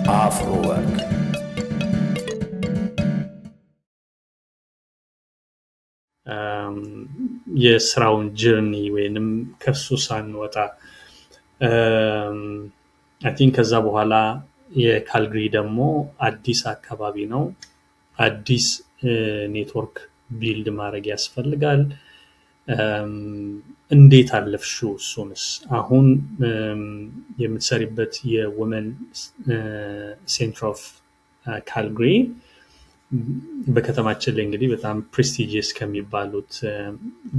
Afrowork የስራውን ጀርኒ ወይንም ከሱ ሳንወጣ አይ ቲንክ ከዛ በኋላ የካልግሪ ደግሞ አዲስ አካባቢ ነው አዲስ ኔትወርክ ቢልድ ማድረግ ያስፈልጋል እንዴት አለፍሽው እሱንስ አሁን የምትሰሪበት የወመን ሴንተር ኦፍ ካልግሪ በከተማችን ላይ እንግዲህ በጣም ፕሬስቲጂየስ ከሚባሉት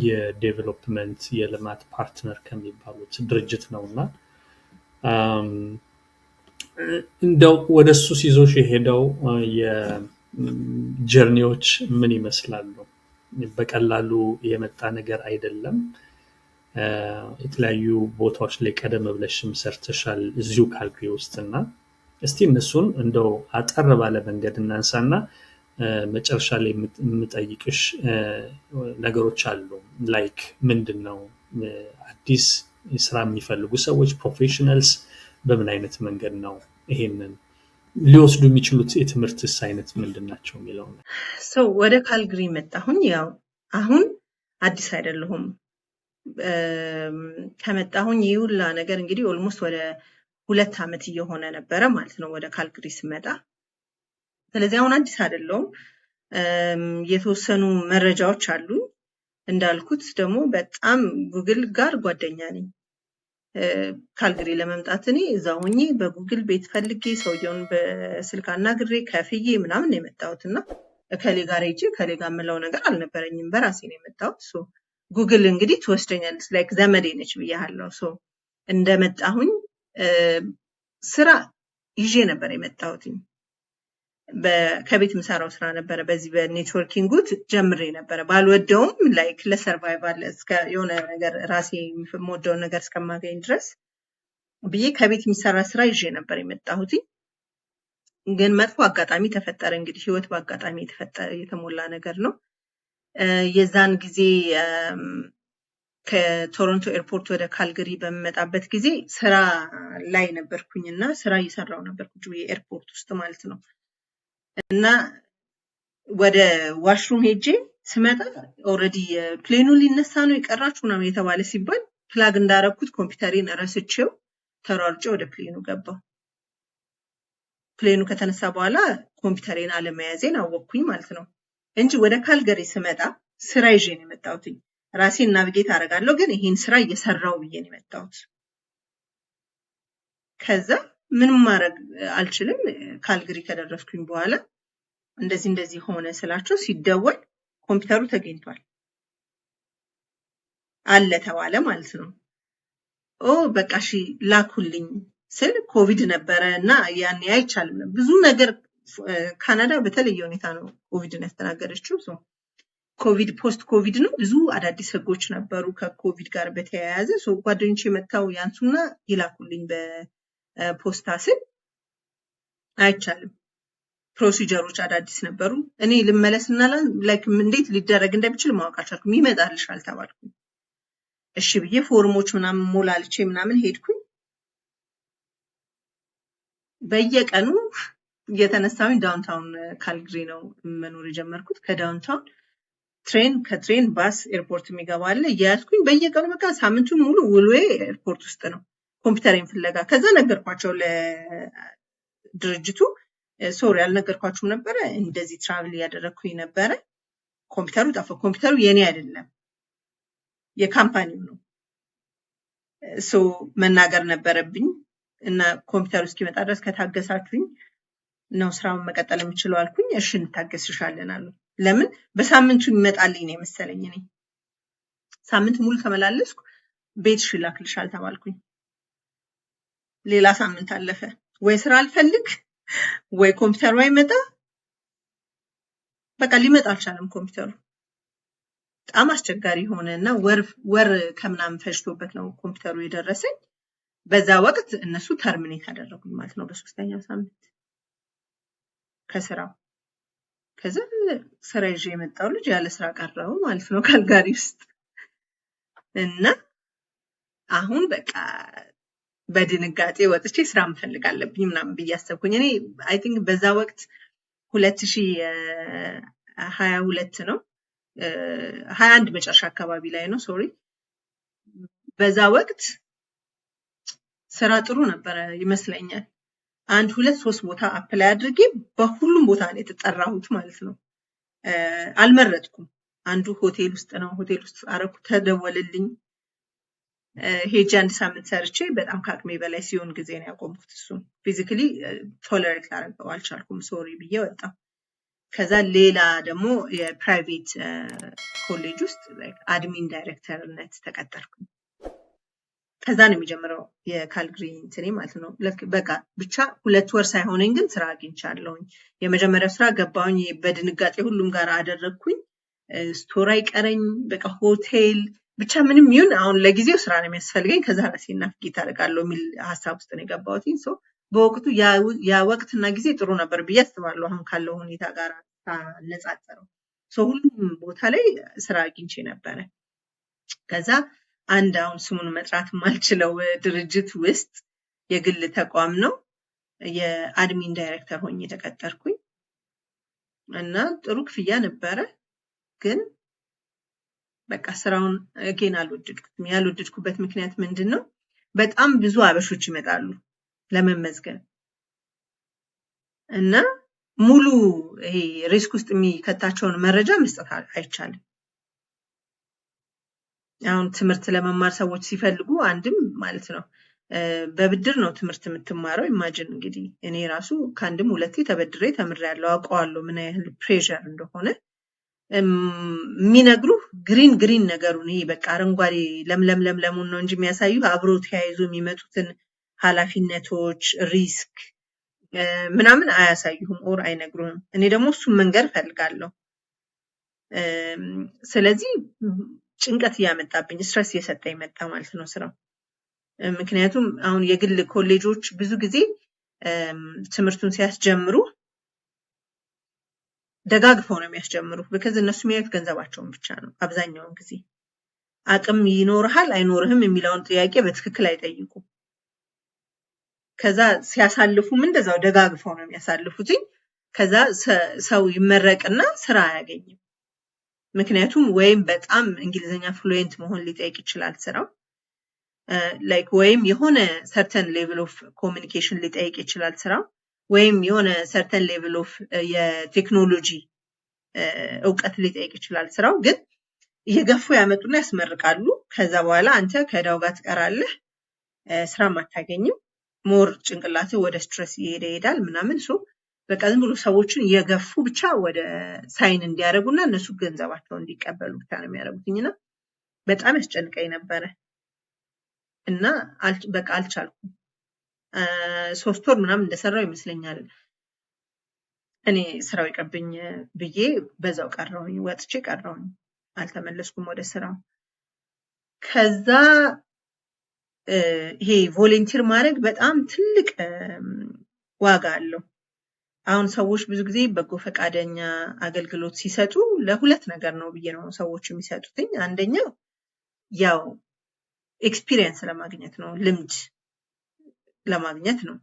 የዴቨሎፕመንት የልማት ፓርትነር ከሚባሉት ድርጅት ነውና እንደው ወደሱ ሲዞሽ የሄደው የጀርኒዎች ምን ይመስላሉ በቀላሉ የመጣ ነገር አይደለም የተለያዩ ቦታዎች ላይ ቀደም ብለሽም ሰርተሻል እዚሁ ካልግሪ ውስጥና እስቲ እነሱን እንደው አጠር ባለ መንገድ እናንሳና መጨረሻ ላይ የምጠይቅሽ ነገሮች አሉ ላይክ ምንድነው አዲስ ስራ የሚፈልጉ ሰዎች ፕሮፌሽናልስ በምን አይነት መንገድ ነው ይሄንን ሊወስዱ የሚችሉት የትምህርትስ አይነት ምንድናቸው የሚለው ነው ወደ ካልግሪ መጣሁኝ ያው አሁን አዲስ አይደለሁም ከመጣሁኝ ይውላ ነገር እንግዲህ ኦልሞስት ወደ 2 አመት እየሆነ ነበር ማለት ነው ወደ ካልግሪ ስመጣ ስለዚህ አሁን አዲስ አይደለም የተወሰኑ መረጃዎች አሉ እንዳልኩት ደግሞ በጣም ጉግል ጋር ጓደኛ ነኝ ካልግሪ ለመምጣት እኔ እዛው ሆኜ በጉግል ቤት ፈልጌ ሰውየውን በስልክ አናግሬ ከፍዬ ምናምን ነው የመጣሁትና ከሌ ጋር ሄጄ ከሌ ጋር ምለው ነገር አልነበረኝም በራሴ ነው የመጣሁት ጉግል እንግዲህ ትወስደኛለች ላይክ ዘመዴ ነች ብያለሁ እንደመጣሁኝ ስራ ይዤ ነበር የመጣሁት ከቤት ምሰራው ስራ ነበር በዚህ በኔትወርኪንግ ጀምሬ ነበር ባልወደውም ላይክ ለሰርቫይቫል እስከ የሆነ ነገር ራሴ የምወደው ነገር እስከማገኝ ድረስ ብዬ ከቤት የሚሰራ ስራ ይዤ ነበር የመጣሁት ግን መጥፎ አጋጣሚ ተፈጠረ እንግዲህ ህይወት በአጋጣሚ ተፈጠረ የተሞላ ነገር ነው የዛን ጊዜ ከቶሮንቶ ኤርፖርት ወደ ካልግሪ በመጣበት ጊዜ ስራ ላይ ነበርኩኝና ስራ እየሰራው ነበርኩ ኤርፖርት ውስጥ ማለት ነው እና ወደ ዋሽሩም ሄጄ ስመጣ ኦሬዲ ፕሌኑ ሊነሳ ነው ይቀራችሁ ነው የተባለ ሲባል ፕላግ እንዳረኩት ኮምፒውተሬን ረስቼው ተሯርጬ ወደ ፕሌኑ ገባው ፕሌኑ ከተነሳ በኋላ ኮምፒውተሬን አለመያዜን አወቅኩኝ ማለት ነው እንጂ ወደ ካልግሪ ስመጣ ስራ ይዤ ነው የመጣሁት ራሴን ናቪጌት አደርጋለሁ ግን ይሄን ስራ እየሰራው ብዬ ነው የመጣሁት ከዛ ምንም ማድረግ አልችልም ካልግሪ ከደረስኩኝ በኋላ እንደዚህ ሆነ ስላቸው ሲደወል ኮምፒውተሩ ተገኝቷል አለ ተባለ ማለት ነው በቃ እሺ ላኩልኝ ስል ኮቪድ ነበረና ያን አይቻልም ብዙ ነገር ካናዳ በተለየ ሁኔታ ነው ኮቪድን ያስተናገደችው ኮቪድ ፖስት ኮቪድ ነው ብዙ አዳዲስ ህጎች ነበሩ ከኮቪድ ጋር በተያያዘ ጓደኞቼ መጣው ያንሱና ይላኩልኝ በፖስታ ስል አይቻልም ፕሮሲጀሮች አዳዲስ ነበሩ እኔ ልመለስና ላይክ እንዴት ሊደረግ እንደሚችል ማወቅ አልቻልኩም ይመጣልሻል ተባልኩኝ እሺ ብዬ ፎርሞች ምናምን ሞላልቼ ምናምን ሄድኩኝ በየቀኑ የተነሳሁኝ ዳውንታውን ካልግሪ ነው መኖር የጀመርኩት ከዳውንታውን ከትሬን ባስ ኤርፖርት የሚገባለ ያልኩኝ በየቀኑ በቃ ሳምንቱን ሙሉ ውሎዬ ኤርፖርት ውስጥ ነው ኮምፒውተሬን ፍለጋ ከዛ ነገርኳቸው ለድርጅቱ ሶሪ ያልነገርኳችሁም ነበር እንደዚህ ትራቭል ያደረኩኝ ነበር ኮምፒውተሩ ጠፋ ኮምፒውተሩ የኔ አይደለም የካምፓኒው ነው መናገር ነበረብኝ እና ኮምፒውተሩ እስኪመጣ ድረስ ከታገሳችሁኝ ነው ስራውን መቀጠል የምችለው አልኩኝ እሺ እንታገስሻለን አሉ ለምን በሳምንቱ ይመጣልኝ ነው መሰለኝ እኔ ሳምንት ሙሉ ተመላለስኩ ቤትሽ ላክልሻል ተባልኩኝ ሌላ ሳምንት አለፈ ወይ ስራ አልፈልግ ወይ ኮምፒውተሩ አይመጣ በቃ ሊመጣ አልቻለም ኮምፒውተሩ በጣም አስቸጋሪ ሆነና ወር ከምናምን ፈጅቶበት ነው ኮምፒውተሩ የደረሰኝ በዛ ወቅት እነሱ ተርሚኔት አደረጉኝ ማለት ነው በ3ኛው ሳምንት ከስራው ከዛ ስራ ይዤ የመጣው ልጅ ያለ ስራ ቀረው ማለት ነው ካልጋሪ ውስጥ እና አሁን በቃ በድንጋጤ ወጥቼ ስራ መፈልግ አለብኝ ምናምን ብዬ አሰብኩኝ። እኔ አይ ቲንክ በዛ ወቅት 2022 ነው 21 መጨረሻ አካባቢ ላይ ነው ሶሪ። በዛ ወቅት ስራ ጥሩ ነበረ ይመስለኛል። 1 2 3 ቦታ አፕላይ አድርጌ በሁሉም ቦታ ነው የተጠራሁት ማለት ነው። አልመረጥኩም። አንዱ ሆቴል ውስጥ ነው። ሆቴል ውስጥ አረኩ፣ ተደወለልኝ። ሄጄ 1 ሳምንት ሰርቼ በጣም ከአቅሜ በላይ ሲሆን ጊዜ ነው ያቆምኩት። እሱን ፊዚካሊ ቶለሬት ላደርገው አልቻልኩም፣ ሶሪ ብዬ ወጣሁ። ከዛ ሌላ ደግሞ የፕራይቬት ኮሌጅ ውስጥ አድሚን ዳይሬክተርነት ተቀጠርኩኝ። ከዛ ነው የሚጀምረው የካልግሪ እንትኔ ማለት ነው። በቃ ብቻ 2 ወር ሳይሆነኝ ግን ስራ አግኝቻለሁኝ። የመጀመሪያው ስራ ገባሁኝ፣ በድንጋጤ ሁሉም ጋር አደረግኩኝ። ስቶር አይቀረኝ፣ በቃ ሆቴል ብቻ ምንም ይሁን አሁን ለጊዜው ስራ ነው የሚያስፈልገኝ፣ ከዛ ራሴን ናፍጌት አደርጋለሁ የሚል ሀሳብ ውስጥ ነው የገባሁት። በወቅቱ ያ ወቅትና ጊዜ ጥሩ ነበር ብዬ አስባለሁ፣ አሁን ካለው ሁኔታ ጋር ሳነጻጽረው። ሁሉም ቦታ ላይ ስራ አግኝቼ ነበረ። ከዛ አንድ አሁን ስሙን መጥራት ማልችለው ድርጅት ውስጥ የግል ተቋም ነው የአድሚን ዳይሬክተር ሆኜ ተቀጠርኩኝ እና ጥሩ ክፍያ ነበረ። ግን በቃ ስራውን ገና አልወደድኩትም። ያልወደድኩበት ምክንያት ምንድነው? በጣም ብዙ አበሾች ይመጣሉ ለመመዝገብ እና ሙሉ ይሄ ሪስክ ውስጥ የሚከታቸውን መረጃ መስጠት አይቻልም። አሁን ትምህርት ለመማር ሰዎች ሲፈልጉ አንድም ማለት ነው በብድር ነው ትምህርት የምትማረው። ኢማጂን እንግዲህ እኔ ራሱ ከአንድም 2 ተበድሬ ተምሬያለሁ፣ አውቀዋለሁ ምን ያህል ፕሬሸር እንደሆነ። የሚነግሩ ግሪን ነገሩን ይሄ በቃ አረንጓዴ ለምለሙን ነው እንጂ የሚያሳዩ አብሮ ተያይዞ የሚመጡትን ኃላፊነቶች ሪስክ ምናምን አያሳዩም ኦር አይነግሩም። እኔ ደግሞ እሱን መንገር ፈልጋለሁ። ስለዚህ ጭንቀት እያመጣብኝ ስትረስ እየሰጠኝ መጣ ማለት ነው ስራው። ምክንያቱም አሁን የግል ኮሌጆች ብዙ ጊዜ ትምህርቱን ሲያስጀምሩ ደጋግፈው ነው የሚያስጀምሩ። because እነሱ የሚያዩት ገንዘባቸውን ብቻ ነው። አብዛኛውን ጊዜ አቅም ይኖርሃል አይኖርህም የሚለውን ጥያቄ በትክክል አይጠይቁም። ከዛ ሲያሳልፉም እንደዛው ደጋግፈው ነው የሚያሳልፉት። ከዛ ሰው ይመረቅና ስራ አያገኝም። ምክንያቱም ወይም በጣም እንግሊዘኛ ፍሉዌንት መሆን ሊጠይቅ ይችላል ስራው፣ ላይክ ወይም የሆነ ሰርተን ሌቭል ኦፍ ኮሚኒኬሽን ሊጠይቅ ይችላል ስራው፣ ወይም የሆነ ሰርተን ሌቭል ኦፍ የቴክኖሎጂ እውቀት ሊጠይቅ ይችላል ስራው። ግን እየገፉ ያመጡና ያስመርቃሉ። ከዛ በኋላ አንተ ከዳው ጋር ትቀራለህ፣ ስራም አታገኝም። ሞር ጭንቅላትህ ወደ ስትረስ ይሄዳል ምናምን። በቃ ዝም ብሎ ሰዎችን እየገፉ ብቻ ወደ ሳይን እንዲያደርጉና እነሱ ገንዘባቸውን እንዲቀበሉ ብቻ ነው የሚያደርጉትና በጣም ያስጨንቀኝ ነበረ እና በቃ አልቻልኩም። 3 ወር ምናምን እንደሰራው ይመስለኛል እኔ ስራው ይቀብኝ ብዬ በዛው ቀረሁኝ፣ ወጥቼ ቀረሁኝ፣ አልተመለስኩም ወደ ስራው። ከዛ ይሄ ቮለንቲር ማድረግ በጣም ትልቅ ዋጋ አለው። አሁን ሰዎች ብዙ ጊዜ በጎ ፈቃደኛ አገልግሎት ሲሰጡ ለሁለት ነገር ነው ብዬ ነው ሰዎች የሚሰጡትኝ። አንደኛው ያው ኤክስፒሪየንስ ለማግኘት ነው፣ ልምድ ለማግኘት ነው።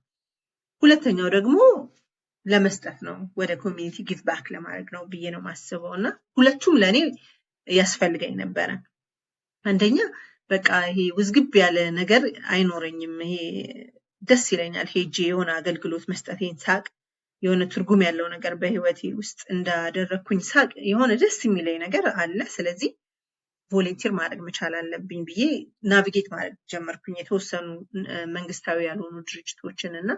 ሁለተኛው ደግሞ ለመስጠት ነው፣ ወደ ኮሚኒቲ ጊቭ ባክ ለማድረግ ነው ብዬ ነው ማስበው እና ሁለቱም ለኔ ያስፈልገኝ ነበረ። አንደኛ በቃ ይሄ ውዝግብ ያለ ነገር አይኖረኝም። ይሄ ደስ ይለኛል ሄጄ የሆነ አገልግሎት መስጠቴን ሳቅ፣ የሆነ ትርጉም ያለው ነገር በህይወቴ ውስጥ እንዳደረኩኝ ሳቅ፣ የሆነ ደስ የሚለኝ ነገር አለ። ስለዚህ ቮለንቲር ማድረግ መቻል አለብኝ ብዬ ናቪጌት ማድረግ ጀመርኩኝ የተወሰኑ መንግስታዊ ያልሆኑ ድርጅቶችን እና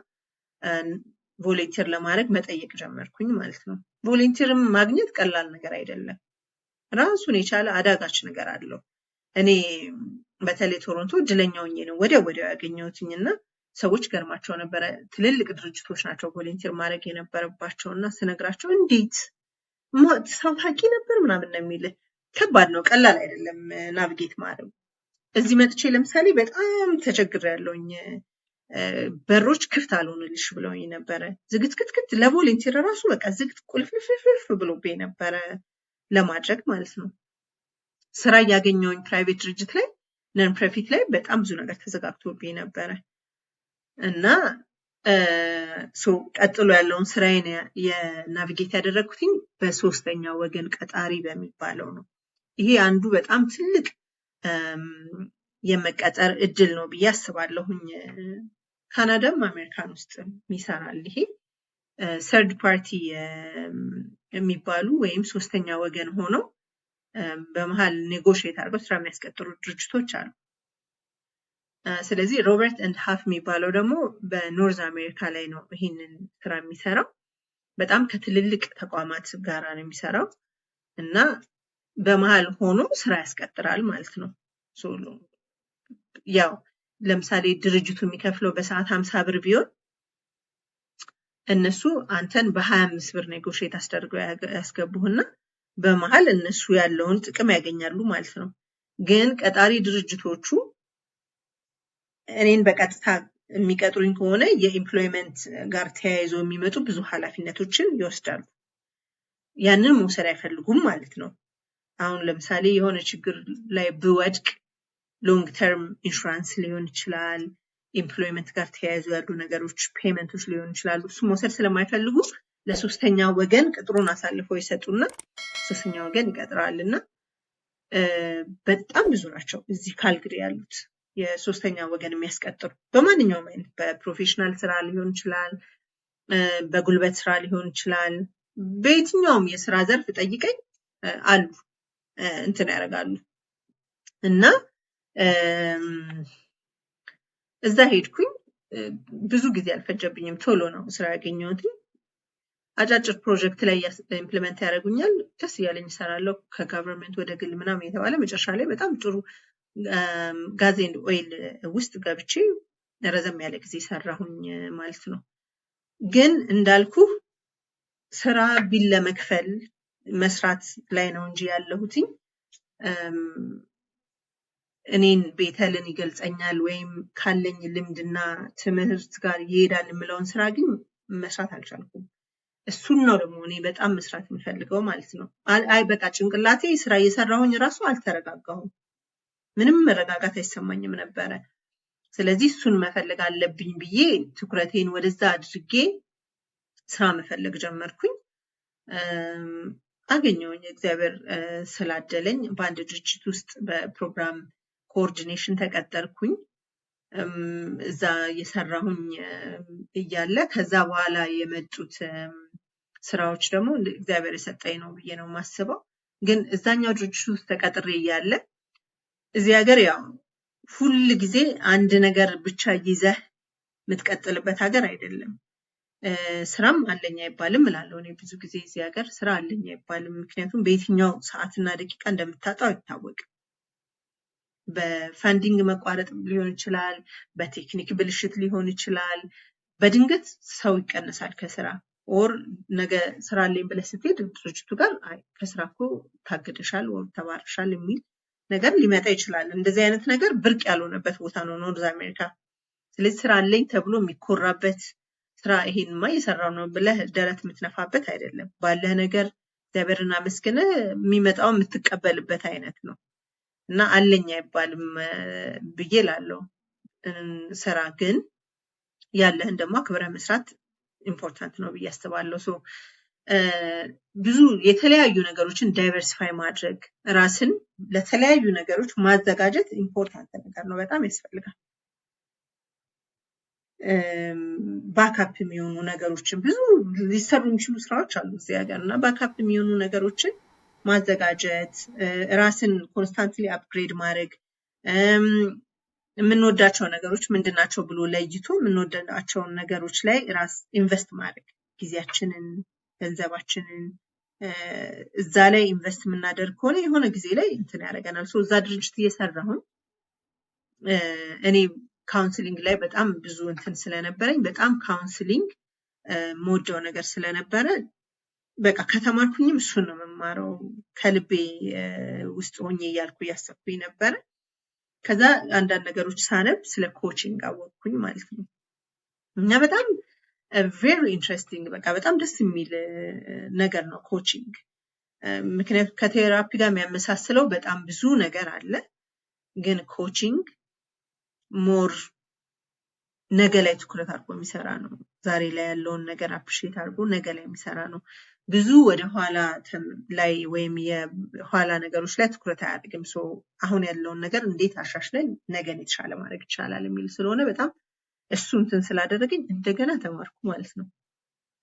ቮለንቲር ለማድረግ መጠየቅ ጀመርኩኝ ማለት ነው። ቮለንቲርም ማግኘት ቀላል ነገር አይደለም፣ ራሱን የቻለ አዳጋች ነገር አለው። እኔ በተለይ ቶሮንቶ እድለኛ ሆኜ ነው ወዲያው ያገኘሁትኝና ሰዎች ገርማቸው ነበረ። ትልልቅ ድርጅቶች ናቸው ቮለንቲር ማድረግ የነበረባቸውና ስነግራቸው እንዴት ሰው ታውቂ ነበር ምናምን ነው የሚል። ከባድ ነው፣ ቀላል አይደለም ናቪጌት ማድረግ። እዚህ መጥቼ ለምሳሌ በጣም ተቸግሬያለሁኝ። በሮች ክፍት አልሆንልሽ ብለውኝ ነበረ። ዝግትክትክት ለቮለንቲር ራሱ በቃ ዝግት ቁልፍልፍልፍ ብሎብኝ ነበረ ለማድረግ ማለት ነው። ስራ ያገኘውኝ ፕራይቬት ድርጅት ላይ ነን ፕሮፊት ላይ በጣም ብዙ ነገር ተዘጋግቶብኝ ነበረ። እና ቀጥሎ ያለውን ስራዬን የናቪጌት ያደረኩትኝ በሶስተኛ ወገን ቀጣሪ በሚባለው ነው። ይሄ አንዱ በጣም ትልቅ የመቀጠር እድል ነው ብዬ አስባለሁኝ። ካናዳም አሜሪካን ውስጥ ይሰራል። ይሄ ሰርድ ፓርቲ የሚባሉ ወይም ሶስተኛ ወገን ሆነው በመሃል ኔጎሽየት አድርገው ስራ የሚያስቀጥሩ ድርጅቶች አሉ። ስለዚህ ሮበርት ኤንድ ሃፍ የሚባለው ደግሞ በኖርዝ አሜሪካ ላይ ነው ይህንን ስራ የሚሰራው። በጣም ከትልልቅ ተቋማት ጋር ነው የሚሰራው እና በመሃል ሆኖ ስራ ያስቀጥራል ማለት ነው። ያው ለምሳሌ ድርጅቱ የሚከፍለው በሰዓት 50 ብር ቢሆን እነሱ አንተን በ25 ብር ኔጎሽየት አስደርገው ያስገቡህና በመሃል እነሱ ያለውን ጥቅም ያገኛሉ ማለት ነው። ግን ቀጣሪ ድርጅቶቹ እኔን በቀጥታ የሚቀጥሩኝ ከሆነ የኤምፕሎይመንት ጋር ተያይዞ የሚመጡ ብዙ ኃላፊነቶችን ይወስዳሉ። ያንን መውሰድ አይፈልጉም ማለት ነው። አሁን ለምሳሌ የሆነ ችግር ላይ ብወድቅ ሎንግ ተርም ኢንሹራንስ ሊሆን ይችላል፣ ኤምፕሎይመንት ጋር ተያይዞ ያሉ ነገሮች ፔመንቶች ሊሆን ይችላሉ። እሱ መውሰድ ስለማይፈልጉ ለሶስተኛ ወገን ቅጥሩን አሳልፈው ይሰጡና ሶስተኛ ወገን ይቀጥራልና በጣም ብዙ ናቸው እዚህ ካልግሪ ያሉት የሶስተኛ ወገን የሚያስቀጥሩ በማንኛውም አይነት በፕሮፌሽናል ስራ ሊሆን ይችላል፣ በጉልበት ስራ ሊሆን ይችላል፣ በየትኛውም የስራ ዘርፍ ጠይቀኝ አሉ እንትን ያደርጋሉ። እና እዛ ሄድኩኝ። ብዙ ጊዜ አልፈጀብኝም፣ ቶሎ ነው ስራ ያገኘሁት። አጫጭር ፕሮጀክት ላይ ኢምፕሊመንት ያደርጉኛል፣ ደስ እያለኝ እሰራለሁ። ከጋቨርንመንት ወደ ግል ምናምን የተባለ መጨረሻ ላይ በጣም ጥሩ ጋዝ ኤንድ ኦይል ውስጥ ገብቼ ረዘም ያለ ጊዜ ሰራሁኝ ማለት ነው። ግን እንዳልኩ ስራ ቢል ለመክፈል መስራት ላይ ነው እንጂ ያለሁትኝ እኔን ቤተልን ይገልጸኛል ወይም ካለኝ ልምድና ትምህርት ጋር ይሄዳል የምለውን ስራ ግን መስራት አልቻልኩም። እሱን ነው ደግሞ እኔ በጣም መስራት የምፈልገው ማለት ነው። አይ በቃ ጭንቅላቴ ስራ እየሰራሁኝ ራሱ አልተረጋጋሁም፣ ምንም መረጋጋት አይሰማኝም ነበረ። ስለዚህ እሱን መፈለግ አለብኝ ብዬ ትኩረቴን ወደዛ አድርጌ ስራ መፈለግ ጀመርኩኝ። አገኘሁኝ፣ እግዚአብሔር ስላደለኝ በአንድ ድርጅት ውስጥ በፕሮግራም ኮኦርዲኔሽን ተቀጠርኩኝ። እዛ እየሰራሁኝ እያለ ከዛ በኋላ የመጡት ስራዎች ደግሞ እግዚአብሔር የሰጠኝ ነው ብዬ ነው የማስበው። ግን እዛኛው ድርጅት ውስጥ ተቀጥሬ እያለ እዚህ ሀገር ያው ሁል ጊዜ አንድ ነገር ብቻ ይዘህ የምትቀጥልበት ሀገር አይደለም። ስራም አለኝ አይባልም እላለሁ እኔ ብዙ ጊዜ እዚህ ሀገር ስራ አለኝ አይባልም። ምክንያቱም በየትኛው ሰዓትና ደቂቃ እንደምታጣው አይታወቅም። በፋንዲንግ መቋረጥ ሊሆን ይችላል፣ በቴክኒክ ብልሽት ሊሆን ይችላል፣ በድንገት ሰው ይቀነሳል ከስራ ኦር ነገ ስራ አለኝ ብለህ ስትሄድ ድርጅቱ ጋር አይ ከስራ እኮ ታግደሻል ወር ተባረሻል የሚል ነገር ሊመጣ ይችላል። እንደዚህ አይነት ነገር ብርቅ ያልሆነበት ቦታ ነው ኖርዝ አሜሪካ። ስለዚህ ስራ አለኝ ተብሎ የሚኮራበት ስራ ይሄንማ እየሰራው ነው ብለህ ደረት የምትነፋበት አይደለም። ባለህ ነገር እግዚአብሔርን አመስግነህ የሚመጣው የምትቀበልበት አይነት ነው እና አለኝ አይባልም ብዬ እላለሁ። ስራ ግን ያለህን ደግሞ አክብረህ መስራት ኢምፖርታንት ነው ብዬ አስባለሁ። ብዙ የተለያዩ ነገሮችን ዳይቨርሲፋይ ማድረግ፣ ራስን ለተለያዩ ነገሮች ማዘጋጀት ኢምፖርታንት ነገር ነው፣ በጣም ያስፈልጋል። ባካፕ የሚሆኑ ነገሮችን ብዙ ሊሰሩ የሚችሉ ስራዎች አሉ እዚህ ሀገር እና ባካፕ የሚሆኑ ነገሮችን ማዘጋጀት፣ ራስን ኮንስታንትሊ አፕግሬድ ማድረግ፣ የምንወዳቸው ነገሮች ምንድናቸው ብሎ ለይቶ የምንወዳቸውን ነገሮች ላይ ራስ ኢንቨስት ማድረግ፣ ጊዜያችንን ገንዘባችንን እዛ ላይ ኢንቨስት የምናደርግ ከሆነ የሆነ ጊዜ ላይ እንትን ያደርገናል። እዛ ድርጅት እየሰራሁን እኔ ካውንስሊንግ ላይ በጣም ብዙ እንትን ስለነበረኝ በጣም ካውንስሊንግ የምወደው ነገር ስለነበረ በቃ ከተማርኩኝም እሱን ነው የምማረው ከልቤ ውስጥ ሆኜ እያልኩ እያሰብኩኝ ነበረ። ከዛ አንዳንድ ነገሮች ሳነብ ስለ ኮቺንግ አወቅኩኝ ማለት ነው እና በጣም ቬሪ ኢንትረስቲንግ በቃ በጣም ደስ የሚል ነገር ነው ኮቺንግ። ምክንያቱም ከቴራፒ ጋር የሚያመሳስለው በጣም ብዙ ነገር አለ፣ ግን ኮቺንግ ሞር ነገ ላይ ትኩረት አድርጎ የሚሰራ ነው። ዛሬ ላይ ያለውን ነገር አፕሪሺየት አድርጎ ነገ ላይ የሚሰራ ነው። ብዙ ወደ ኋላ ላይ ወይም የኋላ ነገሮች ላይ ትኩረት አያደርግም። አሁን ያለውን ነገር እንዴት አሻሽለን ነገን የተሻለ ማድረግ ይቻላል የሚል ስለሆነ በጣም እሱ እንትን ስላደረገኝ እንደገና ተማርኩ ማለት ነው።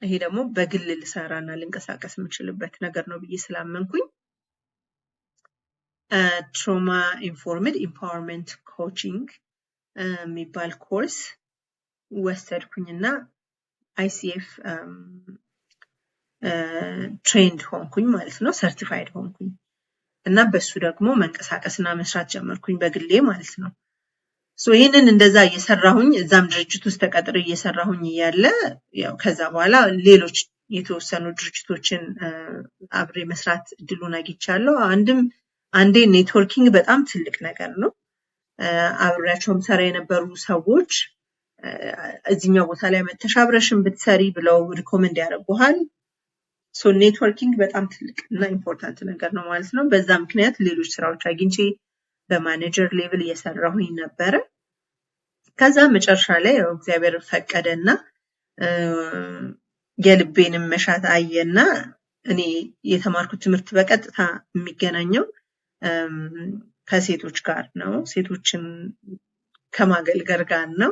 ይሄ ደግሞ በግል ልሰራና ልንቀሳቀስ የምችልበት ነገር ነው ብዬ ስላመንኩኝ ትሮማ ኢንፎርምድ ኢምፓወርመንት ኮቺንግ የሚባል ኮርስ ወሰድኩኝና ICF ትሬንድ ሆንኩኝ ማለት ነው። ሰርቲፋይድ ሆንኩኝ እና በሱ ደግሞ መንቀሳቀስና መስራት ጀመርኩኝ በግሌ ማለት ነው። ይህንን እንደዛ እየሰራሁኝ እዛም ድርጅት ውስጥ ተቀጥሬ እየሰራሁኝ እያለ ያው ከዛ በኋላ ሌሎች የተወሰኑ ድርጅቶችን አብሬ መስራት እድሉን አግኝቻለሁ። አንዴ ኔትወርኪንግ በጣም ትልቅ ነገር ነው። አብሬያቸውም ሰራ የነበሩ ሰዎች እዚህኛው ቦታ ላይ መተሽ አብረሽን ብትሰሪ ብለው ሪኮመንድ ያደርጉሃል። ኔትወርኪንግ በጣም ትልቅ እና ኢምፖርታንት ነገር ነው ማለት ነው። በዛ ምክንያት ሌሎች ስራዎች አግኝቼ በማኔጀር ሌቭል እየሰራሁኝ ነበረ። ከዛ መጨረሻ ላይ እግዚአብሔር ፈቀደና የልቤንም መሻት አየና እኔ የተማርኩት ትምህርት በቀጥታ የሚገናኘው ከሴቶች ጋር ነው። ሴቶችን ከማገልገል ጋር ነው።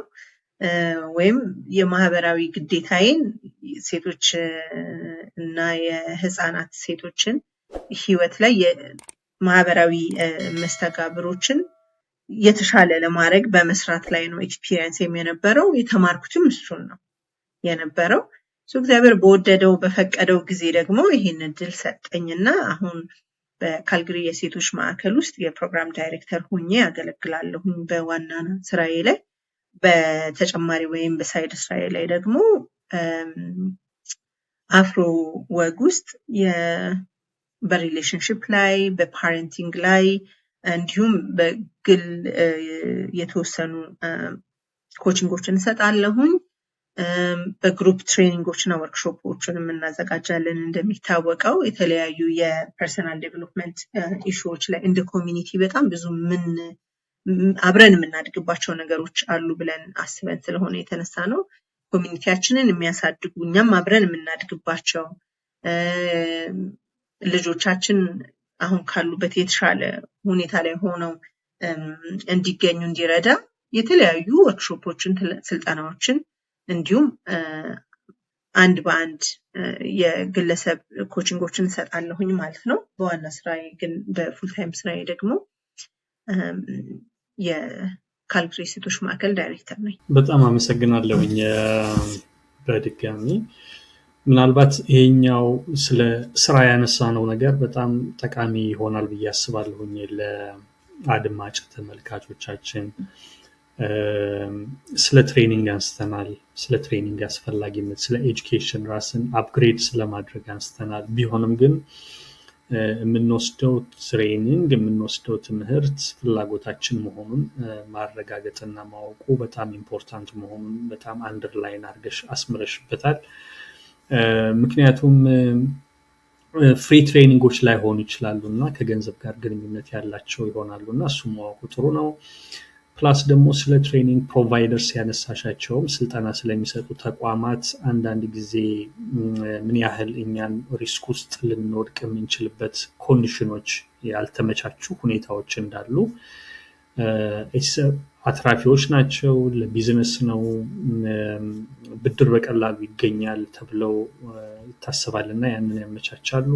ወይም የማህበራዊ ግዴታዬን ሴቶች እና የህፃናት ሴቶችን ህይወት ላይ የማህበራዊ መስተጋብሮችን የተሻለ ለማድረግ በመስራት ላይ ነው ኤክስፒሪየንስ የነበረው። የተማርኩትም እሱን ነው የነበረው። እግዚአብሔር በወደደው በፈቀደው ጊዜ ደግሞ ይሄን እድል ሰጠኝና አሁን በካልግሪ የሴቶች ማዕከል ውስጥ የፕሮግራም ዳይሬክተር ሆኜ ያገለግላለሁ በዋና ስራዬ ላይ። በተጨማሪ ወይም በሳይድ ስራዬ ላይ ደግሞ አፍሮ ወግ ውስጥ በሪሌሽንሽፕ ላይ በፓረንቲንግ ላይ እንዲሁም በግል የተወሰኑ ኮቺንጎችን እንሰጣለሁኝ። በግሩፕ ትሬኒንጎችና ወርክሾፖችን እናዘጋጃለን። እንደሚታወቀው የተለያዩ የፐርሰናል ዴቨሎፕመንት ኢሹዎች ላይ እንደ ኮሚኒቲ በጣም ብዙ አብረን የምናድግባቸው ነገሮች አሉ ብለን አስበን ስለሆነ የተነሳ ነው። ኮሚኒቲያችንን የሚያሳድጉ እኛም አብረን የምናድግባቸው ልጆቻችን አሁን ካሉበት የተሻለ ሁኔታ ላይ ሆነው እንዲገኙ እንዲረዳ የተለያዩ ወርክሾፖችን፣ ስልጠናዎችን እንዲሁም አንድ በአንድ የግለሰብ ኮቺንጎችን እንሰጣለሁኝ ማለት ነው። በዋና ስራዬ ግን በፉል ታይም ስራዬ ደግሞ የካልግሪ ሴቶች ማዕከል ዳይሬክተር ነኝ። በጣም አመሰግናለሁኝ። በድጋሚ ምናልባት ይሄኛው ስለ ስራ ያነሳነው ነገር በጣም ጠቃሚ ይሆናል ብዬ አስባለሁኝ ለአድማጭ ተመልካቾቻችን። ስለ ትሬኒንግ አንስተናል፣ ስለ ትሬኒንግ አስፈላጊነት፣ ስለ ኤጁኬሽን ራስን አፕግሬድ ስለማድረግ አንስተናል። ቢሆንም ግን የምንወስደው ትሬኒንግ የምንወስደው ትምህርት ፍላጎታችን መሆኑን ማረጋገጥና ማወቁ በጣም ኢምፖርታንት መሆኑን በጣም አንደርላይን አድርገሽ አስምረሽበታል። ምክንያቱም ፍሪ ትሬኒንጎች ላይ ሆኑ ይችላሉ እና ከገንዘብ ጋር ግንኙነት ያላቸው ይሆናሉ እና እሱ ማወቁ ጥሩ ነው። ፕላስ ደግሞ ስለ ትሬኒንግ ፕሮቫይደርስ ያነሳሻቸውም ስልጠና ስለሚሰጡ ተቋማት አንዳንድ ጊዜ ምን ያህል እኛን ሪስክ ውስጥ ልንወድቅ የምንችልበት ኮንዲሽኖች ያልተመቻቹ ሁኔታዎች እንዳሉ፣ አትራፊዎች ናቸው፣ ለቢዝነስ ነው፣ ብድር በቀላሉ ይገኛል ተብለው ይታሰባልና ያንን ያመቻቻሉ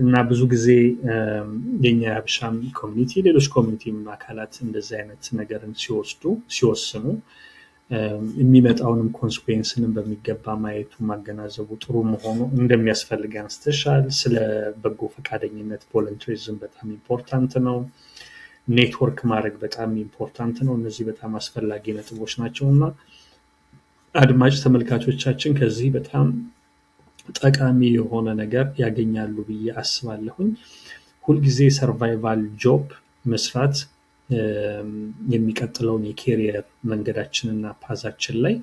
እና ብዙ ጊዜ የኛ የሀበሻም ኮሚኒቲ ሌሎች ኮሚኒቲ አካላት እንደዚህ አይነት ነገርን ሲወስኑ የሚመጣውንም ኮንስኩዌንስንም በሚገባ ማየቱ ማገናዘቡ ጥሩ መሆኑ እንደሚያስፈልግ አንስተሻል። ስለ በጎ ፈቃደኝነት ቮለንተሪዝም በጣም ኢምፖርታንት ነው። ኔትወርክ ማድረግ በጣም ኢምፖርታንት ነው። እነዚህ በጣም አስፈላጊ ነጥቦች ናቸውና አድማጭ ተመልካቾቻችን ከዚህ በጣም ጠቃሚ የሆነ ነገር ያገኛሉ ብዬ አስባለሁኝ። ሁልጊዜ ሰርቫይቫል ጆብ መስራት የሚቀጥለውን የኬሪየር መንገዳችንና ፓዛችን ላይ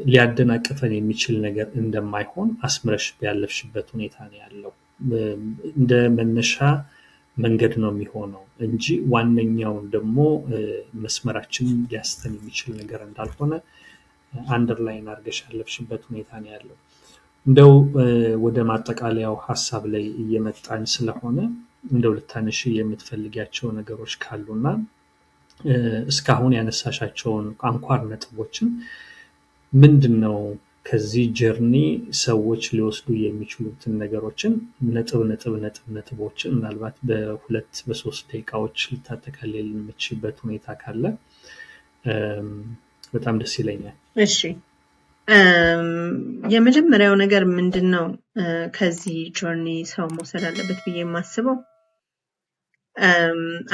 ሊያደናቅፈን የሚችል ነገር እንደማይሆን አስምረሽ ያለፍሽበት ሁኔታ ነው ያለው። እንደ መነሻ መንገድ ነው የሚሆነው እንጂ ዋነኛው ደግሞ መስመራችን ሊያስተን የሚችል ነገር እንዳልሆነ አንደርላይን አድርገሽ ያለፍሽበት ሁኔታ ነው ያለው። እንደው ወደ ማጠቃለያው ሐሳብ ላይ እየመጣን ስለሆነ እንደው ልታነሺ የምትፈልጊያቸው ነገሮች ካሉና እስካሁን ያነሳሻቸውን አንኳር ነጥቦችን ምንድነው ከዚህ ጀርኒ ሰዎች ሊወስዱ የሚችሉትን ነገሮችን ነጥቦችን ምናልባት በሁለት በሶስት ደቂቃዎች ልታጠቃልል የምትችይበት ሁኔታ ካለ በጣም ደስ ይለኛል። እሺ የመጀመሪያው ነገር ምንድነው ከዚህ ጆርኒ ሰው መውሰድ አለበት ብዬ የማስበው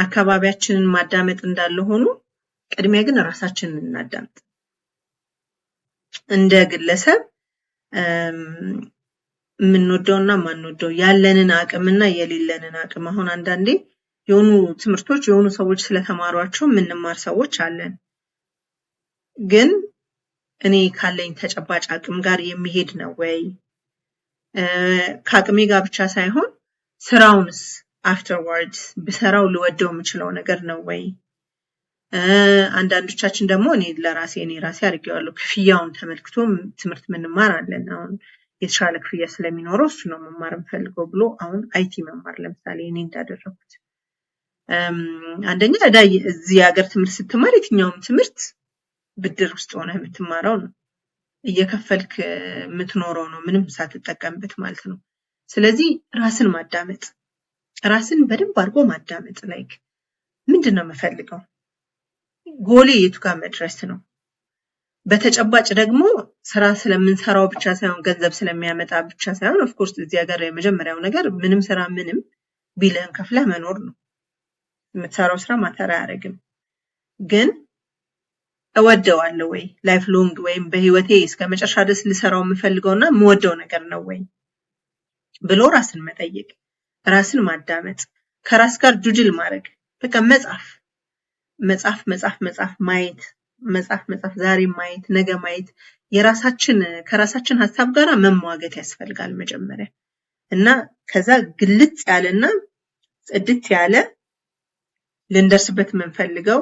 አካባቢያችንን ማዳመጥ እንዳለ ሆኖ ቅድሚያ ግን ራሳችንን እናዳምጥ። እንደ ግለሰብ ምንወደውና ማንወደው ያለንን አቅምና የሌለንን አቅም አሁን አንዳንዴ የሆኑ ትምህርቶች የሆኑ ሰዎች ስለተማሯቸው ምንማር ሰዎች አለን። ግን እኔ ካለኝ ተጨባጭ አቅም ጋር የሚሄድ ነው ወይ ከአቅሜ ጋር ብቻ ሳይሆን ስራውንስ afterwards በሰራው ልወደው የምችለው ነገር ነው ወይ አንዳንዶቻችን ደግሞ እኔ ራሴ አድርጌዋለሁ ክፍያውን ተመልክቶ ትምህርት ምንማር አለን አሁን የተሻለ ክፍያ ስለሚኖረው እሱ ነው መማር የምፈልገው ብሎ አሁን አይቲ መማር ለምሳሌ እኔ እንዳደረኩት አንደኛ እዚህ ሀገር ትምህርት ስትማር የትኛውም ትምህርት ብድር ውስጥ ሆነ የምትማረው ነው እየከፈልክ የምትኖረው ነው ምንም ሳትጠቀምበት ማለት ነው። ስለዚህ ራስን ማዳመጥ ራስን በደንብ አድርጎ ማዳመጥ ላይክ ምንድነው መፈልገው ጎሌ የቱ ጋር መድረስ ነው በተጨባጭ ደግሞ ስራ ስለምንሰራው ብቻ ሳይሆን ገንዘብ ስለሚያመጣ ብቻ ሳይሆን ኦፍ ኮርስ እዚህ ሀገር የመጀመሪያው ነገር ምንም ስራ ምንም ቢልህን ከፍለህ መኖር ነው የምትሰራው ስራ ማተር አያደርግም ግን እወደዋለሁ ወይ ላይፍ ሎንግ ወይም በህይወቴ እስከ መጨረሻ ድረስ ልሰራው የምፈልገውና የምወደው ነገር ነው ወይ ብሎ ራስን መጠየቅ ራስን ማዳመጥ ከራስ ጋር ጁጅል ማድረግ በቃ መጻፍ ማየት መጻፍ ዛሬ ማየት ነገ ማየት ከራሳችን ሐሳብ ጋር መሟገት ያስፈልጋል መጀመሪያ እና ከዛ ግልጽ ያለና ጽድት ያለ ልንደርስበት የምንፈልገው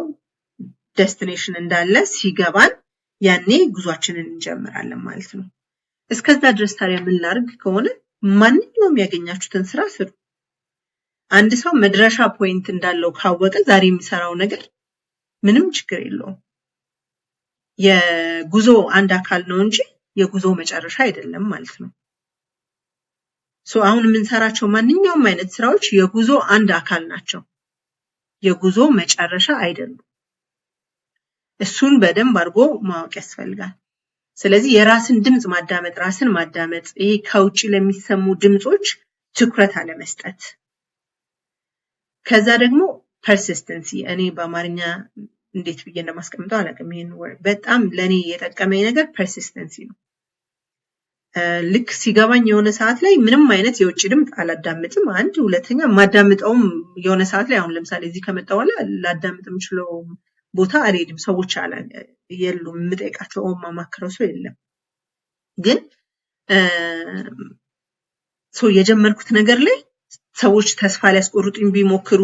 ዴስቲኔሽን እንዳለ ሲገባን ያኔ ጉዟችንን እንጀምራለን ማለት ነው። እስከዛ ድረስ ታዲያ ምን ላድርግ ከሆነ ማንኛውም ያገኛችሁትን ስራ ስሩ። አንድ ሰው መድረሻ ፖይንት እንዳለው ካወቀ ዛሬ የሚሰራው ነገር ምንም ችግር የለውም። የጉዞ አንድ አካል ነው እንጂ የጉዞ መጨረሻ አይደለም ማለት ነው። አሁን የምንሰራቸው ማንኛውም አይነት ስራዎች የጉዞ አንድ አካል ናቸው። የጉዞ መጨረሻ አይደሉም። እሱን በደንብ አድርጎ ማወቅ ያስፈልጋል። ስለዚህ የራስን ድምጽ ማዳመጥ ራስን ማዳመጥ ይሄ ከውጪ ለሚሰሙ ድምጾች ትኩረት አለመስጠት ከዛ ደግሞ ፐርሲስተንሲ እኔ በአማርኛ እንዴት ብዬ እንደማስቀምጠው አላውቅም ይሄን ወርድ በጣም ለኔ የጠቀመኝ ነገር ፐርሲስተንሲ ነው። ልክ ሲገባኝ የሆነ ሰዓት ላይ ምንም አይነት የውጪ ድምጽ አላዳምጥም አንድ ሁለተኛ ማዳምጠውም የሆነ ሰዓት ላይ አሁን ለምሳሌ እዚህ ከመጣሁ በኋላ ላዳምጥ የምችለው ቦታ አልሄድም ሰዎች የሉም የምጠይቃቸው ማማክረው ሰው የለም ግን የጀመርኩት ነገር ላይ ሰዎች ተስፋ ሊያስቆርጡኝ ቢሞክሩ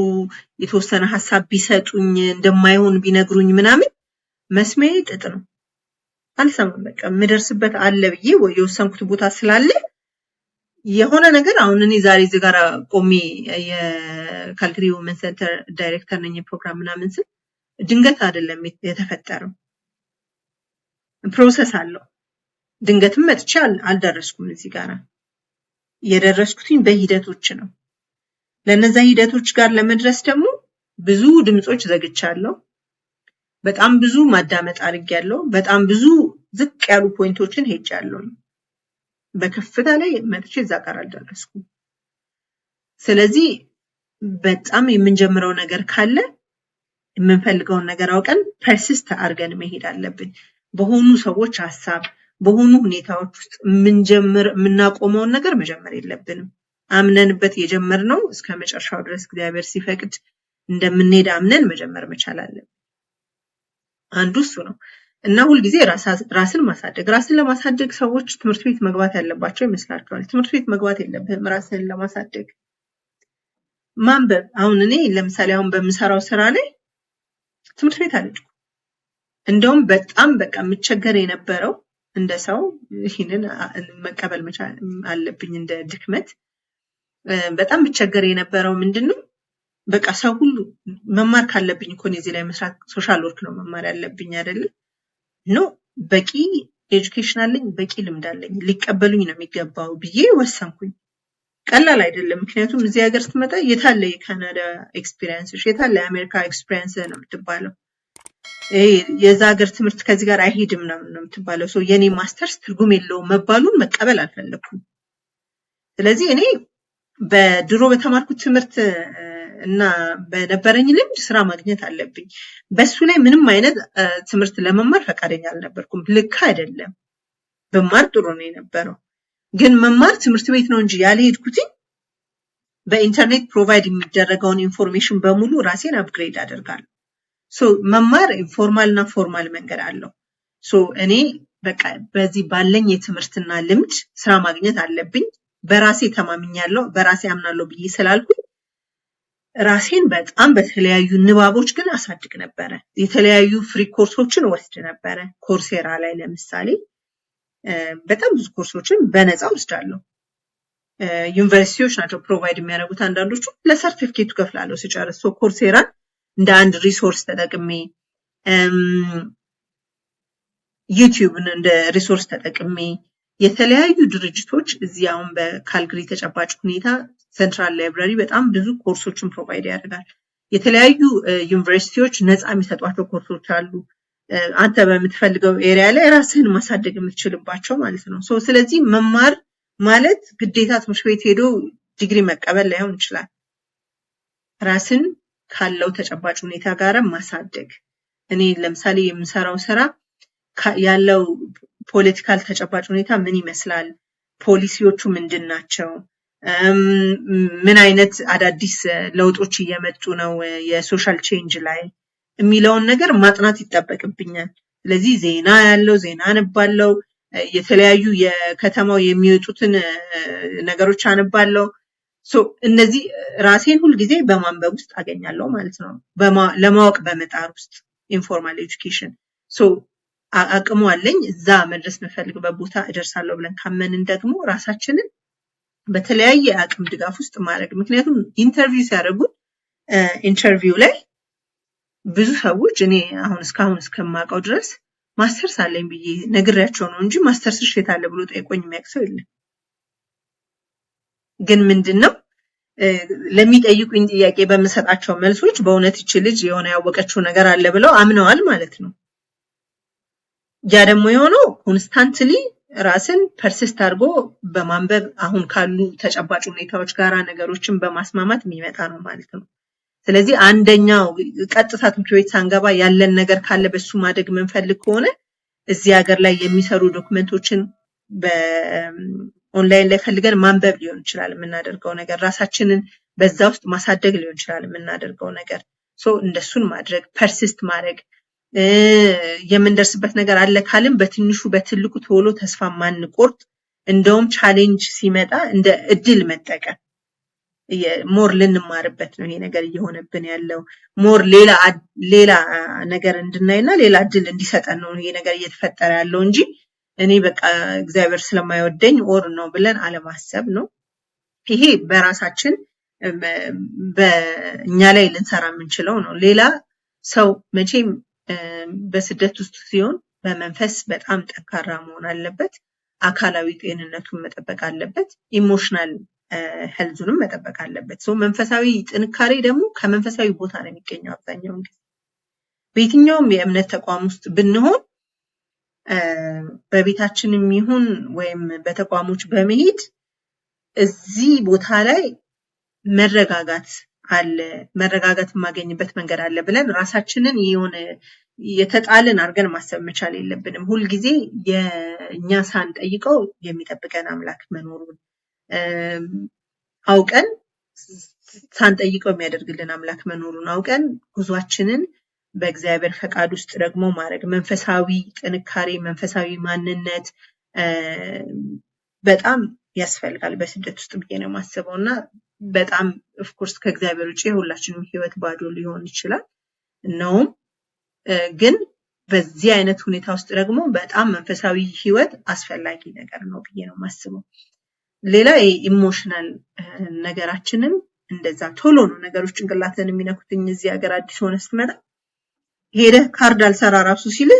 የተወሰነ ሐሳብ ቢሰጡኝ እንደማይሆን ቢነግሩኝ ምናምን መስሚያዬ ጥጥ ነው አልሰማም በቃ ምደርስበት አለ ብዬ ወይ የወሰንኩት ቦታ ስላለ የሆነ ነገር አሁን እኔ ዛሬ እዚህ ጋር ቆሜ የካልጋሪ ወመን ሴንተር ዳይሬክተር ነኝ ፕሮግራም ምናምን ስል ድንገት አይደለም የተፈጠረው ፕሮሰስ አለው ድንገትም መጥቼ አልደረስኩም እዚህ ጋር የደረስኩትኝ በሂደቶች ነው ለነዛ ሂደቶች ጋር ለመድረስ ደግሞ ብዙ ድምጾች ዘግቻለሁ በጣም ብዙ ማዳመጥ አድርጌያለሁ በጣም ብዙ ዝቅ ያሉ ፖይንቶችን ሄጃለሁ በከፍታ ላይ መጥቼ እዛ ጋር አልደረስኩም ስለዚህ በጣም የምንጀምረው ነገር ካለ የምንፈልገው ነገር አውቀን ፐርሲስት አድርገን መሄድ አለብን በሆኑ ሰዎች ሐሳብ በሆኑ ሁኔታዎች ውስጥ የምናቆመውን ነገር መጀመር የለብንም አምነንበት የጀመርነው እስከ መጨረሻው ድረስ እግዚአብሔር ሲፈቅድ እንደምንሄድ አምነን መጀመር መቻል አለብን አንዱ እሱ ነው እና ሁሉ ጊዜ ራስን ለማሳደግ ሰዎች ትምህርት ቤት መግባት ያለባቸው ይመስላችኋል ትምህርት ቤት መግባት የለብህም ራስን ለማሳደግ ማንበብ አሁን እኔ ለምሳሌ አሁን በምሰራው ስራ ላይ ትምህርት ቤት አልሄድኩም። እንደውም በጣም በቃ የምቸገር የነበረው እንደ ሰው ይህንን መቀበል መቻል አለብኝ እንደ ድክመት በጣም የምቸገር የነበረው ምንድነው በቃ ሰው ሁሉ መማር ካለብኝ እኮ እዚህ ላይ መስራት ሶሻል ወርክ ነው መማር ያለብኝ አይደል ኖ በቂ ኤጁኬሽን አለኝ በቂ ልምድ አለኝ ሊቀበሉኝ ነው የሚገባው ብዬ ወሰንኩኝ ቀላል አይደለም ምክንያቱም እዚህ ሀገር ስትመጣ የታለ የካናዳ ኤክስፒሪየንስ የታለ የአሜሪካ ኤክስፒሪየንስ ነው የምትባለው የዛ ሀገር ትምህርት ከዚህ ጋር አይሄድም ነው የምትባለው ሶ የኔ ማስተርስ ትርጉም የለውም መባሉን መቀበል አልፈለኩም ስለዚህ እኔ በድሮ በተማርኩት ትምህርት እና በነበረኝ ልምድ ስራ ማግኘት አለብኝ በሱ ላይ ምንም አይነት ትምህርት ለመማር ፈቃደኛ አልነበርኩም ልክ አይደለም በማር ጥሩ ነው የነበረው ግን መማር ትምህርት ቤት ነው እንጂ ያልሄድኩት በኢንተርኔት ፕሮቫይድ የሚደረገውን ኢንፎርሜሽን በሙሉ ራሴን አፕግሬድ አደርጋለሁ ሶ መማር ኢንፎርማል እና ፎርማል መንገድ አለው ሶ እኔ በቃ በዚህ ባለኝ የትምህርትና ልምድ ስራ ማግኘት አለብኝ በራሴ ተማምኛለሁ በራሴ አምናለሁ ብዬ ስላልኩኝ ራሴን በጣም በተለያዩ ንባቦች ግን አሳድግ ነበር የተለያዩ ፍሪ ኮርሶችን ወስድ ነበር ኮርሴራ ላይ ለምሳሌ በጣም ብዙ ኮርሶችን በነፃ ወስዳለሁ ዩኒቨርሲቲዎች ናቸው ፕሮቫይድ የሚያደርጉት አንዳንዶቹ ለሰርቲፊኬቱ ከፍላለሁ ሲጨርስ ሶ ኮርሴራ እንደ አንድ ሪሶርስ ተጠቅሜ ዩቲዩብን እንደ ሪሶርስ ተጠቅሜ የተለያዩ ድርጅቶች እዚህ አሁን በካልግሪ ተጨባጭ ሁኔታ ሴንትራል ላይብራሪ በጣም ብዙ ኮርሶችን ፕሮቫይድ ያደርጋል የተለያዩ ዩኒቨርሲቲዎች ነፃ የሚሰጧቸው ኮርሶች አሉ አንተ በምትፈልገው ኤሪያ ላይ ራስህን ማሳደግ የምትችልባቸው ማለት ነው ሶ ስለዚህ መማር ማለት ግዴታ ትምህርት ቤት ሄዶ ዲግሪ መቀበል ላይሆን ይችላል ራስን ካለው ተጨባጭ ሁኔታ ጋር ማሳደግ እኔ ለምሳሌ የምሰራው ስራ ያለው ፖለቲካል ተጨባጭ ሁኔታ ምን ይመስላል ፖሊሲዎቹ ምንድናቸው ምን አይነት አዳዲስ ለውጦች እየመጡ ነው የሶሻል ቼንጅ ላይ የሚለውን ነገር ማጥናት ይጠበቅብኛል ስለዚህ ዜና ያለው ዜና አንባለው የተለያዩ የከተማው የሚወጡትን ነገሮች አንባለው ሶ እነዚህ ራሴን ሁሉ ጊዜ በማንበብ ውስጥ አገኛለሁ ማለት ነው ለማወቅ በመጣር ውስጥ ኢንፎርማል ኤጁኬሽን ሶ አቅሙ አለኝ እዛ መድረስ መፈልግበት ቦታ እደርሳለሁ ብለን ካመንን ደግሞ ራሳችንን በተለያየ አቅም ድጋፍ ውስጥ ማድረግ ምክንያቱም ኢንተርቪው ሲያደርጉ ኢንተርቪው ላይ ብዙ ሰዎች እኔ አሁን እስከማውቀው ድረስ ማስተርስ አለኝ ብዬ ነግሬያቸው ነው እንጂ ማስተርስ ሽት አለ ብሎ ጠይቆኝ የሚያክሰው የለም ግን ምንድነው ለሚጠይቁኝ ጥያቄ በመሰጣቸው መልሶች በእውነት እቺ ልጅ የሆነ ያወቀችው ነገር አለ ብለው አምነዋል ማለት ነው ያ ደግሞ የሆነው ኮንስታንትሊ ራስን ፐርሲስት አድርጎ በማንበብ አሁን ካሉ ተጨባጭ ሁኔታዎች ጋራ ነገሮችን በማስማማት የሚመጣ ነው ማለት ነው ስለዚህ አንደኛው ቀጥታ ትምህርት ቤት ሳንገባ ያለን ነገር ካለ በሱ ማደግ መንፈልግ ከሆነ እዚህ ሀገር ላይ የሚሰሩ ዶክመንቶችን በኦንላይን ላይ ፈልገን ማንበብ ሊሆን ይችላል የምናደርገው ነገር ራሳችንን በዛ ውስጥ ማሳደግ ሊሆን ይችላል የምናደርገው ነገር ሶ እንደሱን ማድረግ ፐርሲስት ማድረግ የምንደርስበት ነገር አለ ካልን በትንሹ በትልቁ ቶሎ ተስፋ ማንቆርጥ እንደውም ቻሌንጅ ሲመጣ እንደ እድል መጠቀም ሞር ልንማርበት ነው ይሄ ነገር እየሆነብን ያለው ሞር ሌላ ነገር እንድናይና ሌላ እድል እንዲሰጠን ነው ይሄ ነገር እየተፈጠረ ያለው እንጂ እኔ በቃ እግዚአብሔር ስለማይወደኝ ኦር ነው ብለን አለማሰብ ነው ይሄ በራሳችን በእኛ ላይ ልንሰራ የምንችለው ነው ሌላ ሰው መቼም በስደት ውስጥ ሲሆን በመንፈስ በጣም ጠንካራ መሆን አለበት አካላዊ ጤንነቱን መጠበቅ አለበት ኢሞሽናል ሄልዙንም መጠበቅ አለበት ሶ መንፈሳዊ ጥንካሬ ደግሞ ከመንፈሳዊ ቦታ ነው የሚገኘው አብዛኛውን ጊዜ በየትኛውም የእምነት ተቋም ውስጥ ብንሆን በቤታችንም ይሁን ወይም በተቋሞች በመሄድ እዚህ ቦታ ላይ መረጋጋት አለ መረጋጋት ማገኝበት መንገድ አለ ብለን ራሳችንን የሆነ የተጣልን አርገን ማሰብ መቻል የለብንም ሁሉ ጊዜ የኛ ሳንጠይቀው የሚጠብቀን አምላክ መኖሩን አውቀን ሳንጠይቀው የሚያደርግልን አምላክ መኖሩን አውቀን ጉዟችንን በእግዚአብሔር ፈቃድ ውስጥ ደግሞ ማድረግ መንፈሳዊ ጥንካሬ መንፈሳዊ ማንነት በጣም ያስፈልጋል በስደት ውስጥ ብዬ ነው ማስበውና በጣም ኦፍ ኮርስ ከእግዚአብሔር ውጪ ሁላችንም ህይወት ባዶ ሊሆን ይችላል ነው ግን በዚህ አይነት ሁኔታ ውስጥ ደግሞ በጣም መንፈሳዊ ህይወት አስፈላጊ ነገር ነው ብዬ ነው ማስበው ሌላ ኢሞሽናል ነገራችንን እንደዛ ቶሎ ነው ነገሮች ጭንቅላትን የሚነኩትኝ እዚህ ሀገር አዲስ ሆነ ስትመጣ ሄደ ካርድ አልሰራ ራሱ ሲል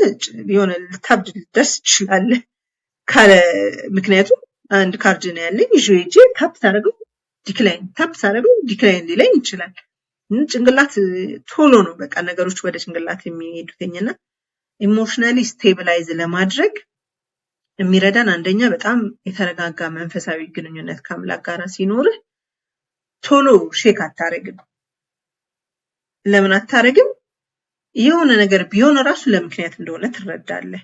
የሆነ ልታብድ ልደርስ ይችላል ካለ ምክንያቱም አንድ ካርድ ነው ያለኝ ይዤ ታፕ ታረገው ዲክላይን ሊለኝ ይችላል ጭንቅላት ቶሎ ነው በቃ ነገሮች ወደ ጭንቅላት የሚሄዱትኝና ኢሞሽናሊ ስቴብላይዝ ለማድረግ የሚረዳን አንደኛ በጣም የተረጋጋ መንፈሳዊ ግንኙነት ከአምላክ ጋር ሲኖር ቶሎ ሼክ አታረግም ለምን አታረግም የሆነ ነገር ቢሆን ራሱ ለምክንያት እንደሆነ ትረዳለህ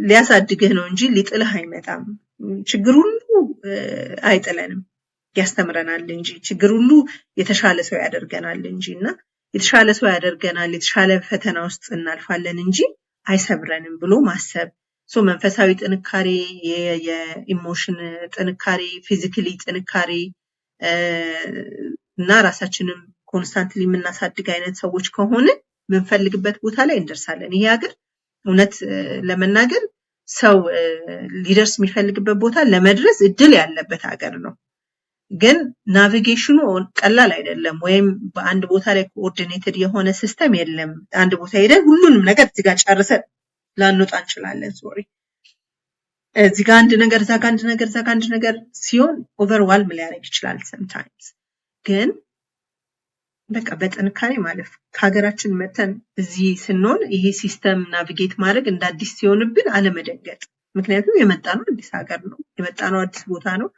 ሊያሳድግህ ነው እንጂ ሊጥልህ አይመጣም ችግር ሁሉ አይጥለንም ያስተምረናል እንጂ ችግር ሁሉ የተሻለ ሰው ያደርገናል እንጂና የተሻለ ሰው ያደርገናል የተሻለ ፈተና ውስጥ እናልፋለን እንጂ አይሰብረንም ብሎ ማሰብ መንፈሳዊ ጥንካሬ የኢሞሽን ጥንካሬ ፊዚካሊ ጥንካሬ እና ራሳችንን ኮንስታንትሊ የምናሳድግ አይነት ሰዎች ከሆነ ምንፈልግበት ቦታ ላይ እንደርሳለን ይሄ ሀገር እውነት ለመናገር ሰው ሊደርስ የሚፈልግበት ቦታ ለመድረስ እድል ያለበት ሀገር ነው ግን ናቪጌሽኑ ቀላል አይደለም ወይም በአንድ ቦታ ላይ ኮኦርዲኔትድ የሆነ ሲስተም የለም አንድ ቦታ ሄደን ሁሉንም ነገር እዚህ ጋር ጨርሰን ላንወጣ እንችላለን ሶሪ እዚህ ጋር አንድ ነገር እዛ ጋር አንድ ነገር ሲሆን ኦቨርዋልም ሊያደርግ ይችላል sometimes ግን በቃ በጥንካሬ ማለፍ ከሀገራችን መተን እዚህ ስንሆን ይሄ ሲስተም ናቪጌት ማድረግ እንደ አዲስ ሲሆንብን አለመደንገጥ ምክንያቱም የመጣነው አዲስ ሀገር ነው የመጣነው አዲስ ቦታ ነው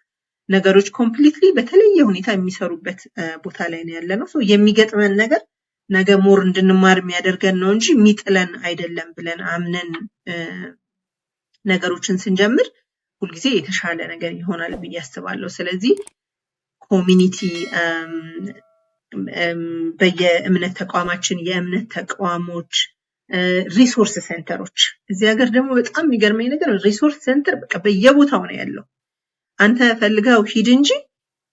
ነገሮች ኮምፕሊትሊ በተለየ ሁኔታ የሚሰሩበት ቦታ ላይ ነው ያለነው የሚገጥመን ነገር ነገ ሞር እንድንማር የሚያደርገን ነው እንጂ የሚጥለን አይደለም ብለን አምነን ነገሮችን ስንጀምር ሁልጊዜ የተሻለ ነገር ይሆናል ብዬ አስባለሁ ስለዚህ ኮሚኒቲ በየእምነት ተቋማችን የእምነት ተቋሞች ሪሶርስ ሴንተሮች እዚህ ሀገር ደግሞ በጣም የሚገርመኝ ነገር ሪሶርስ ሴንተር በቃ በየቦታው ነው ያለው አንተ ፈልገው ሂድ እንጂ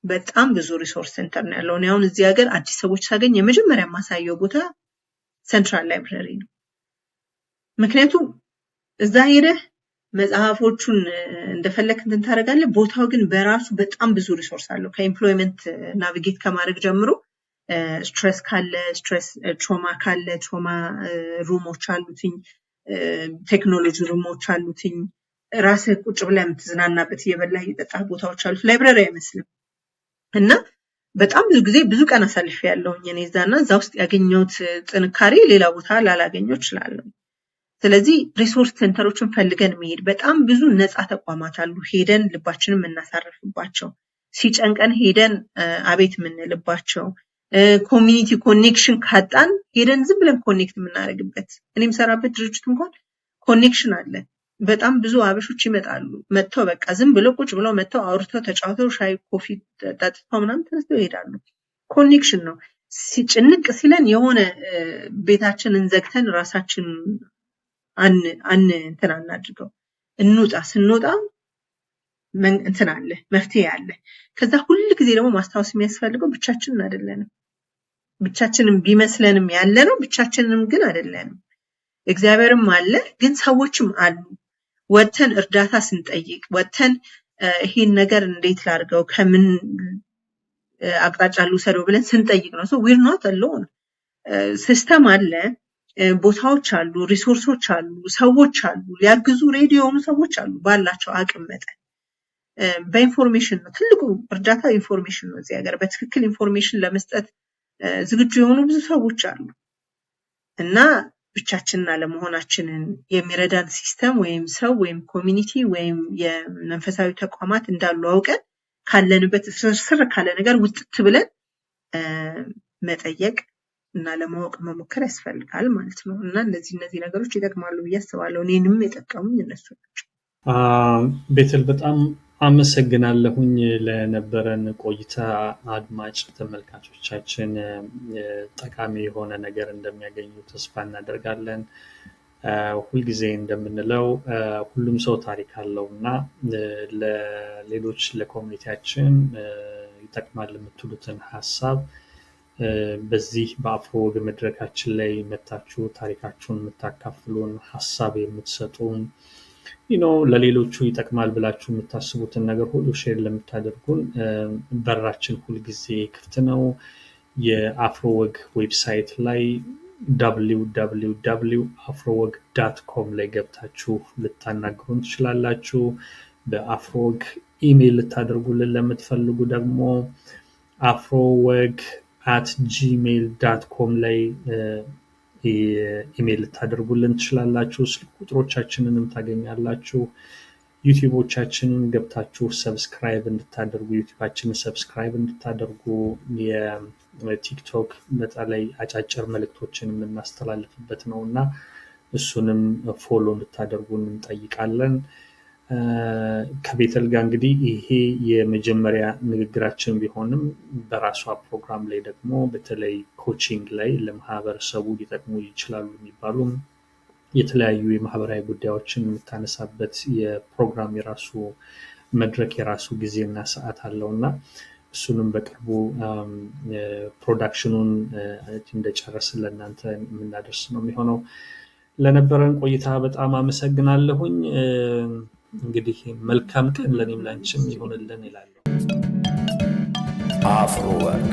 በጣም ብዙ ሪሶርስ ሴንተር ነው ያለው አሁን እዚህ ሀገር አዲስ ሰዎች ሳገኝ የመጀመሪያ ማሳየው ቦታ ሴንትራል ላይብረሪ ነው ምክንያቱም እዛ ሄደህ መጽሐፎቹን እንደፈለክ እንትን ታረጋለህ ቦታው ግን በራሱ በጣም ብዙ ሪሶርስ አለው ከኤምፕሎይመንት ናቪጌት ከማድረግ ጀምሮ ስትሬስ ካለ ስትሬስ ትራውማ ካለ ትራውማ ሩሞች አሉትኝ ቴክኖሎጂ ሩሞች አሉትኝ ራስህ ቁጭ ብለህ የምትዝናናበት የበላህ የጠጣህ ቦታዎች አሉት ላይብረሪ አይመስልም እና በጣም ብዙ ጊዜ ብዙ ቀን አሳልፌ ያለውኝ እኔ እዛና እዛ ውስጥ ያገኘሁት ጥንካሬ ሌላ ቦታ ላላገኘው እችላለሁ ስለዚህ ሪሶርስ ሴንተሮችን ፈልገን መሄድ በጣም ብዙ ነፃ ተቋማት አሉ ሄደን ልባችንን የምናሳርፍባቸው ሲጨንቀን ሄደን አቤት የምንልባቸው ኮሚኒቲ ኮኔክሽን ካጣን ሄደን ዝም ብለን ኮኔክት የምናደርግበት እኔም ሰራበት ድርጅት እንኳን ኮኔክሽን አለ በጣም ብዙ አበሾች ይመጣሉ መጥተው በቃ ዝም ብለው ቁጭ ብለው መጥተው አውርተው ተጫውተው ሻይ ኮፊ ጠጥተው ምናምን ተነስተው ይሄዳሉ ኮኔክሽን ነው ሲጭንቅ ሲለን የሆነ ቤታችንን ዘግተን ራሳችን እንትን አናድርገው እንውጣ ስንወጣ እንትን አለ መፍትሄ አለ ከዛ ሁሉ ጊዜ ደግሞ ማስታወስ የሚያስፈልገው ብቻችንን አይደለንም ብቻችንን ቢመስለንም ያለነው ብቻችንንም ግን አይደለንም እግዚአብሔርም አለ ግን ሰዎችም አሉ ወተን እርዳታ ስንጠይቅ ወተን ይሄን ነገር እንዴት ላድርገው ከምን አቅጣጫ ልውሰደው ብለን ስንጠይቅ ነው we're not alone ሲስተም አለ ቦታዎች አሉ ሪሶርሶች አሉ ሰዎች አሉ ሊያግዙ ሬዲ የሆኑ ሰዎች አሉ ባላቸው አቅም መጠን በኢንፎርሜሽን ነው ትልቁ እርዳታ ኢንፎርሜሽን ነው እዚህ ሀገር በትክክል ኢንፎርሜሽን ለመስጠት ዝግጁ የሆኑ ብዙ ሰዎች አሉ እና ብቻችንን አለመሆናችንን የሚረዳን ሲስተም ወይም ሰው ወይም ኮሚኒቲ ወይም የመንፈሳዊ ተቋማት እንዳሉ አውቀን ካለንበት ስር ካለ ነገር ውጥት ብለን መጠየቅ እና ለማወቅ መሞከር ያስፈልጋል ማለት ነው እና እነዚህ ነገሮች ይጠቅማሉ ብዬ አስባለሁ እኔንም የጠቀሙኝ እነሱ ናቸው ቤተል በጣም አመሰግናለሁኝ ለነበረን ቆይታ አድማጭ ተመልካቾቻችን ጠቃሚ የሆነ ነገር እንደሚያገኙ ተስፋ እናደርጋለን ሁልጊዜ እንደምንለው ሁሉም ሰው ታሪክ አለውና ለሌሎች ለኮሚኒቲያችን ይጠቅማል የምትሉትን ሐሳብ በዚህ በአፍሮ ወግ መድረካችን ላይ መታችሁ ታሪካችሁን የምታካፍሉን ሐሳብ የምትሰጡን ለሌሎቹ ይጠቅማል ብላችሁ የምታስቡትን ነገር ሁሉ ሼር ለምታደርጉን በራችን ሁሉ ጊዜ ክፍት ነው። የአፍሮ ወግ ዌብሳይት ላይ www.afrowog.com ላይ ገብታችሁ ልታናግሩን ትችላላችሁ። በአፍሮ ወግ ኢሜል ልታደርጉልን ለምትፈልጉ ደግሞ afrowog@gmail.com ላይ ኢሜል ልታደርጉልን ትችላላችሁ። ስልክ ቁጥሮቻችንንም ታገኛላችሁ። ዩቲዩቦቻችንን ገብታችሁ ሰብስክራይብ እንድታደርጉ ዩቲዩባችንን ሰብስክራይብ እንድታደርጉ የቲክቶክ በተለይ አጫጭር መልእክቶችን የምናስተላልፍበት ነውና እሱንም ፎሎ እንድታደርጉን እንጠይቃለን። ከቤተል ጋር እንግዲህ ይሄ የመጀመሪያ ንግግራችን ቢሆንም በራሷ ፕሮግራም ላይ ደግሞ በተለይ ኮቺንግ ላይ ለማህበረሰቡ ሊጠቅሙ ይችላሉ የሚባሉ የተለያዩ የማህበራዊ ጉዳዮችን የምታነሳበት የፕሮግራም የራሱ መድረክ የራሱ ጊዜና ሰዓት አለውና እሱንም በቅርቡ ፕሮዳክሽኑን እንደጨረስን ለእናንተ የምናደርስ ነው የሚሆነው። ለነበረን ቆይታ በጣም አመሰግናለሁኝ። እንግዲህ መልካም ቀን ለኔም ላንቺም ይሁንልን ይላል። አፍሮ ወግ